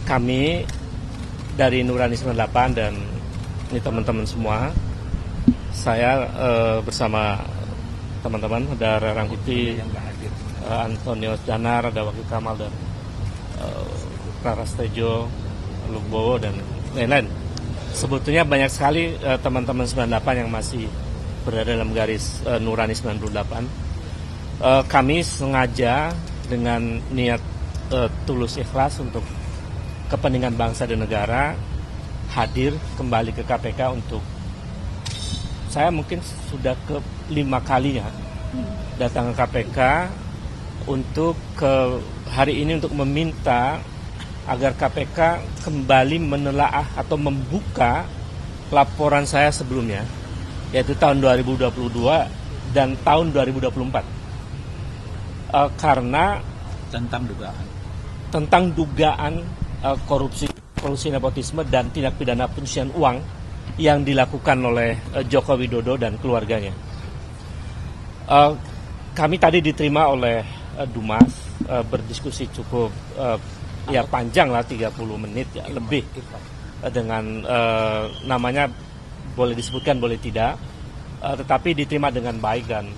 Kami dari Nurani 98 dan ini teman-teman semua, saya bersama teman-teman ada Rangkuti, Antonio Danar, ada Wakil Kamal dan Praras Tejo, Lugbowo dan lain-lain. Sebetulnya banyak sekali teman-teman 98 yang masih berada dalam garis Nurani 98. Kami sengaja dengan niat tulus ikhlas untuk kepentingan bangsa dan negara hadir kembali ke KPK untuk saya mungkin sudah ke 5 kalinya datang ke KPK untuk hari ini untuk meminta agar KPK kembali menelaah atau membuka laporan saya sebelumnya, yaitu tahun 2022 dan tahun 2024. Karena tentang dugaan korupsi nepotisme dan tindak pidana pencucian uang yang dilakukan oleh Joko Widodo dan keluarganya. Kami tadi diterima oleh Dumas, berdiskusi cukup panjang lah, 30 menit ya, lebih, dengan namanya boleh disebutkan boleh tidak, tetapi diterima dengan baik dan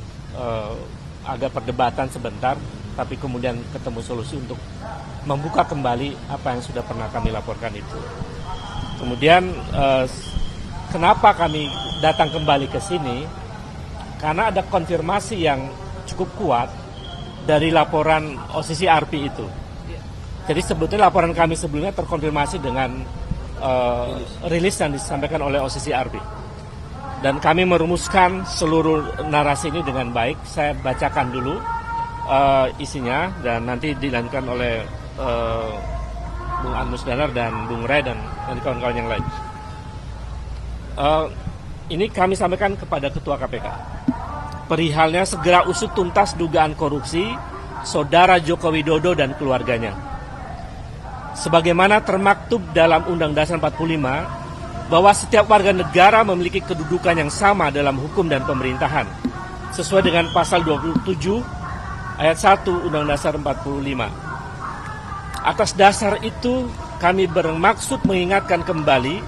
agak perdebatan sebentar, tapi kemudian ketemu solusi untuk membuka kembali apa yang sudah pernah kami laporkan itu. Kemudian kenapa kami datang kembali ke sini? Karena ada konfirmasi yang cukup kuat dari laporan OCCRP itu. Jadi sebetulnya laporan kami sebelumnya terkonfirmasi dengan rilis yang disampaikan oleh OCCRP. Dan kami merumuskan seluruh narasi ini dengan baik. Saya bacakan dulu isinya dan nanti dilanjutkan oleh Bung Anmus Danar dan Bung Ray dan nanti kawan-kawan yang lain. Ini kami sampaikan kepada Ketua KPK. Perihalnya segera usut tuntas dugaan korupsi Saudara Joko Widodo dan keluarganya. Sebagaimana termaktub dalam Undang Dasar 45, bahwa setiap warga negara memiliki kedudukan yang sama dalam hukum dan pemerintahan, sesuai dengan pasal 27 ayat 1 Undang Dasar 45. Atas dasar itu, kami bermaksud mengingatkan kembali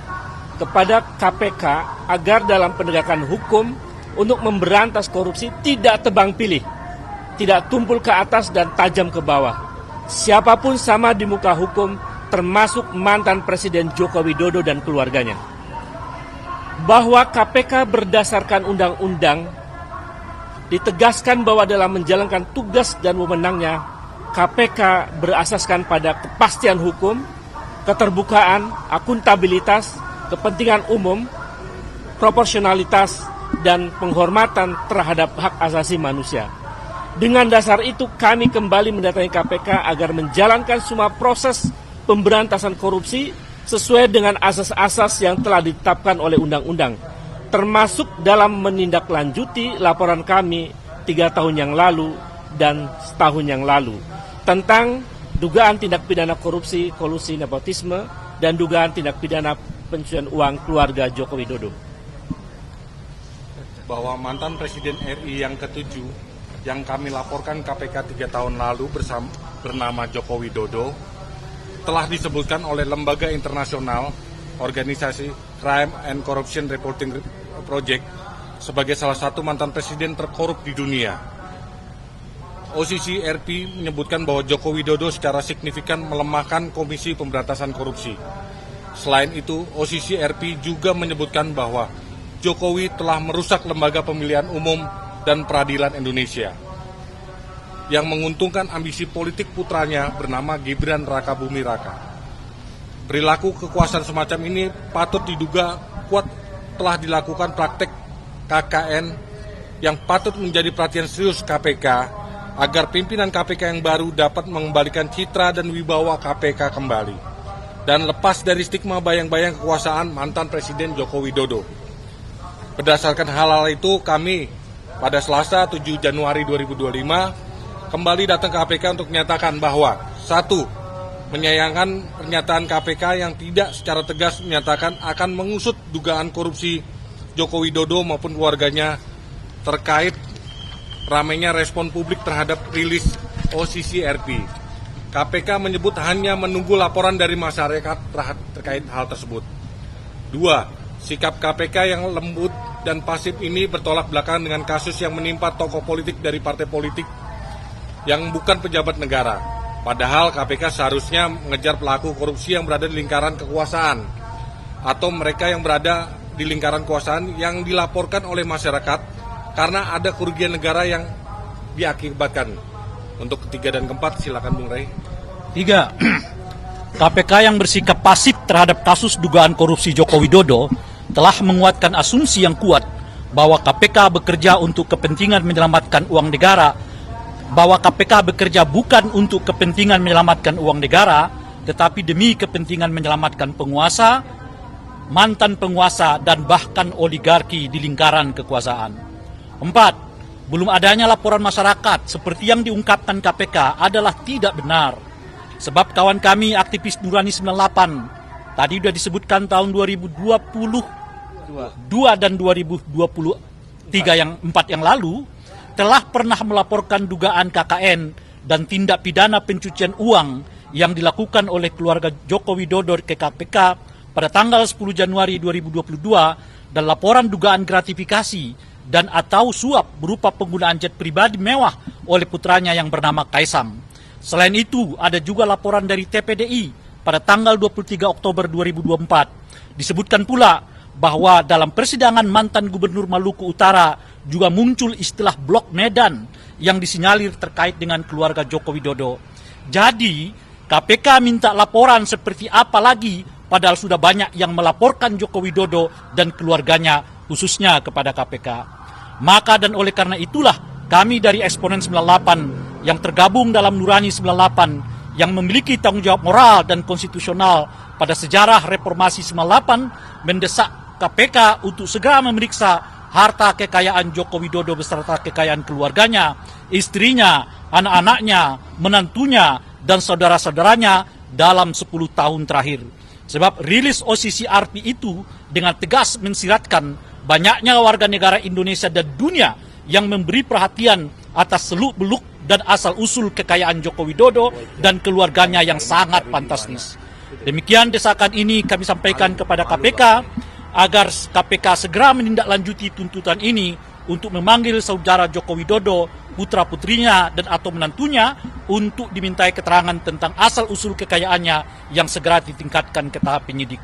kepada KPK agar dalam penegakan hukum untuk memberantas korupsi tidak tebang pilih, tidak tumpul ke atas dan tajam ke bawah. Siapapun sama di muka hukum, termasuk mantan Presiden Joko Widodo dan keluarganya. Bahwa KPK berdasarkan undang-undang ditegaskan bahwa dalam menjalankan tugas dan wewenangnya, KPK berasaskan pada kepastian hukum, keterbukaan, akuntabilitas, kepentingan umum, proporsionalitas, dan penghormatan terhadap hak asasi manusia. Dengan dasar itu, kami kembali mendatangi KPK agar menjalankan semua proses pemberantasan korupsi sesuai dengan asas-asas yang telah ditetapkan oleh undang-undang, termasuk dalam menindaklanjuti laporan kami 3 tahun yang lalu dan setahun yang lalu tentang dugaan tindak pidana korupsi, kolusi nepotisme, dan dugaan tindak pidana pencucian uang keluarga Joko Widodo. Bahwa mantan Presiden RI yang ke-7 yang kami laporkan KPK 3 tahun lalu bernama Joko Widodo telah disebutkan oleh lembaga internasional organisasi Crime and Corruption Reporting Project sebagai salah satu mantan presiden terkorup di dunia. OCCRP menyebutkan bahwa Joko Widodo secara signifikan melemahkan Komisi Pemberantasan Korupsi. Selain itu, OCCRP juga menyebutkan bahwa Jokowi telah merusak lembaga pemilihan umum dan peradilan Indonesia yang menguntungkan ambisi politik putranya bernama Gibran Rakabuming Raka. Perilaku kekuasaan semacam ini patut diduga kuat telah dilakukan praktek KKN yang patut menjadi perhatian serius KPK agar pimpinan KPK yang baru dapat mengembalikan citra dan wibawa KPK kembali dan lepas dari stigma bayang-bayang kekuasaan mantan Presiden Joko Widodo. Berdasarkan hal-hal itu, kami pada Selasa 7 Januari 2025 kembali datang ke KPK untuk menyatakan bahwa 1. Menyayangkan pernyataan KPK yang tidak secara tegas menyatakan akan mengusut dugaan korupsi Joko Widodo maupun keluarganya terkait ramainya respon publik terhadap rilis OCCRP. KPK menyebut hanya menunggu laporan dari masyarakat terkait hal tersebut. 2. Sikap KPK yang lembut dan pasif ini bertolak belakang dengan kasus yang menimpa tokoh politik dari partai politik yang bukan pejabat negara. Padahal KPK seharusnya mengejar pelaku korupsi yang berada di lingkaran kekuasaan atau mereka yang berada di lingkaran kekuasaan yang dilaporkan oleh masyarakat karena ada kerugian negara yang diakibatkan. Untuk ketiga dan keempat, silakan Bung Ray. 3. KPK yang bersikap pasif terhadap kasus dugaan korupsi Joko Widodo telah menguatkan asumsi yang kuat bahwa KPK bekerja untuk kepentingan menyelamatkan uang negara, bahwa KPK bekerja bukan untuk kepentingan menyelamatkan uang negara, tetapi demi kepentingan menyelamatkan penguasa, mantan penguasa, dan bahkan oligarki di lingkaran kekuasaan. 4. Belum adanya laporan masyarakat seperti yang diungkapkan KPK adalah tidak benar. Sebab kawan kami aktivis Nurani 98, tadi sudah disebutkan tahun 2022 dan 2023 yang 4 yang lalu, telah pernah melaporkan dugaan KKN dan tindak pidana pencucian uang yang dilakukan oleh keluarga Joko Widodo ke KPK pada tanggal 10 Januari 2022 dan laporan dugaan gratifikasi dan atau suap berupa penggunaan jet pribadi mewah oleh putranya yang bernama Kaisang. Selain itu, ada juga laporan dari TPDI pada tanggal 23 Oktober 2024. Disebutkan pula bahwa dalam persidangan mantan Gubernur Maluku Utara juga muncul istilah blok Medan yang disinyalir terkait dengan keluarga Joko Widodo. Jadi, KPK minta laporan seperti apa lagi padahal sudah banyak yang melaporkan Joko Widodo dan keluarganya khususnya kepada KPK. Maka dan oleh karena itulah kami dari Eksponen 98 yang tergabung dalam Nurani 98 yang memiliki tanggung jawab moral dan konstitusional pada sejarah reformasi 98 mendesak KPK untuk segera memeriksa harta kekayaan Joko Widodo beserta kekayaan keluarganya, istrinya, anak-anaknya, menantunya, dan saudara-saudaranya dalam 10 tahun terakhir. Sebab rilis OCCRP itu dengan tegas mensiratkan banyaknya warga negara Indonesia dan dunia yang memberi perhatian atas seluk-beluk dan asal-usul kekayaan Joko Widodo dan keluarganya yang sangat fantastis. Demikian desakan ini kami sampaikan kepada KPK agar KPK segera menindaklanjuti tuntutan ini untuk memanggil saudara Joko Widodo, putra-putrinya dan atau menantunya untuk dimintai keterangan tentang asal-usul kekayaannya yang segera ditingkatkan ke tahap penyidik.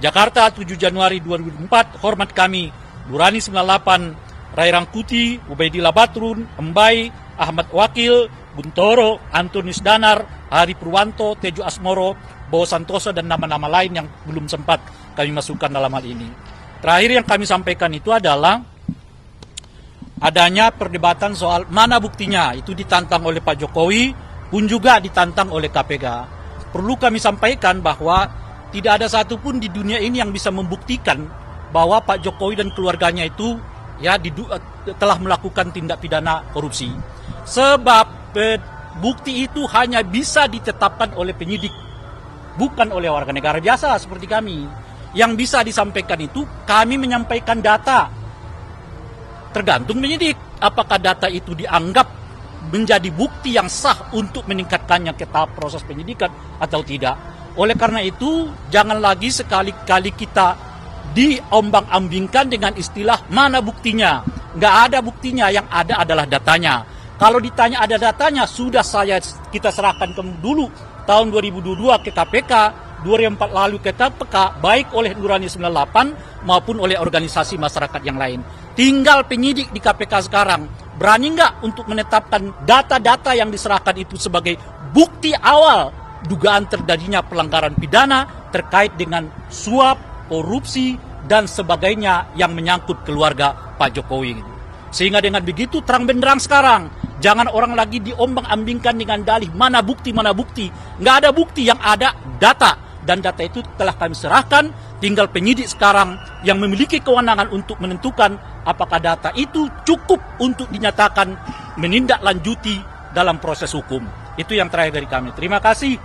Jakarta 7 Januari 2004, hormat kami, Nurani 98, Ray Rangkuti, Ubaidillah Batrun, Embai, Ahmad Wakil, Buntoro, Antonius Danar, Hari Purwanto, Tejo Asmoro, Bowo Santoso, dan nama-nama lain yang belum sempat kami masukkan dalam hal ini. Terakhir yang kami sampaikan itu adalah adanya perdebatan soal mana buktinya, itu ditantang oleh Pak Jokowi, pun juga ditantang oleh KPK. Perlu kami sampaikan bahwa tidak ada satupun di dunia ini yang bisa membuktikan bahwa Pak Jokowi dan keluarganya itu telah melakukan tindak pidana korupsi. Sebab bukti itu hanya bisa ditetapkan oleh penyidik, bukan oleh warga negara biasa seperti kami. Yang bisa disampaikan itu kami menyampaikan data. Tergantung penyidik apakah data itu dianggap menjadi bukti yang sah untuk meningkatkannya ke tahap proses penyidikan atau tidak. Oleh karena itu, jangan lagi sekali-kali kita diombang-ambingkan dengan istilah mana buktinya. Nggak ada buktinya, yang ada adalah datanya. Kalau ditanya ada datanya, sudah kita serahkan dulu tahun 2022 ke KPK, 2004 lalu ke KPK, baik oleh Nurani 98 maupun oleh organisasi masyarakat yang lain. Tinggal penyidik di KPK sekarang, berani nggak untuk menetapkan data-data yang diserahkan itu sebagai bukti awal dugaan terjadinya pelanggaran pidana terkait dengan suap, korupsi, dan sebagainya yang menyangkut keluarga Pak Jokowi. Sehingga dengan begitu terang benderang sekarang, jangan orang lagi diombang-ambingkan dengan dalih mana bukti. Nggak ada bukti, yang ada data. Dan data itu telah kami serahkan, tinggal penyidik sekarang yang memiliki kewenangan untuk menentukan apakah data itu cukup untuk dinyatakan menindaklanjuti dalam proses hukum. Itu yang terakhir dari kami. Terima kasih.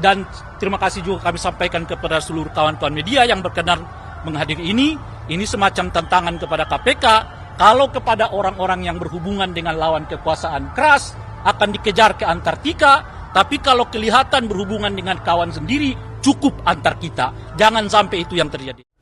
Dan terima kasih juga kami sampaikan kepada seluruh kawan-kawan media yang berkenan menghadiri ini. Ini semacam tantangan kepada KPK. Kalau kepada orang-orang yang berhubungan dengan lawan kekuasaan keras akan dikejar ke Antartika, Tapi kalau kelihatan berhubungan dengan kawan sendiri, cukup antar kita. Jangan sampai itu yang terjadi.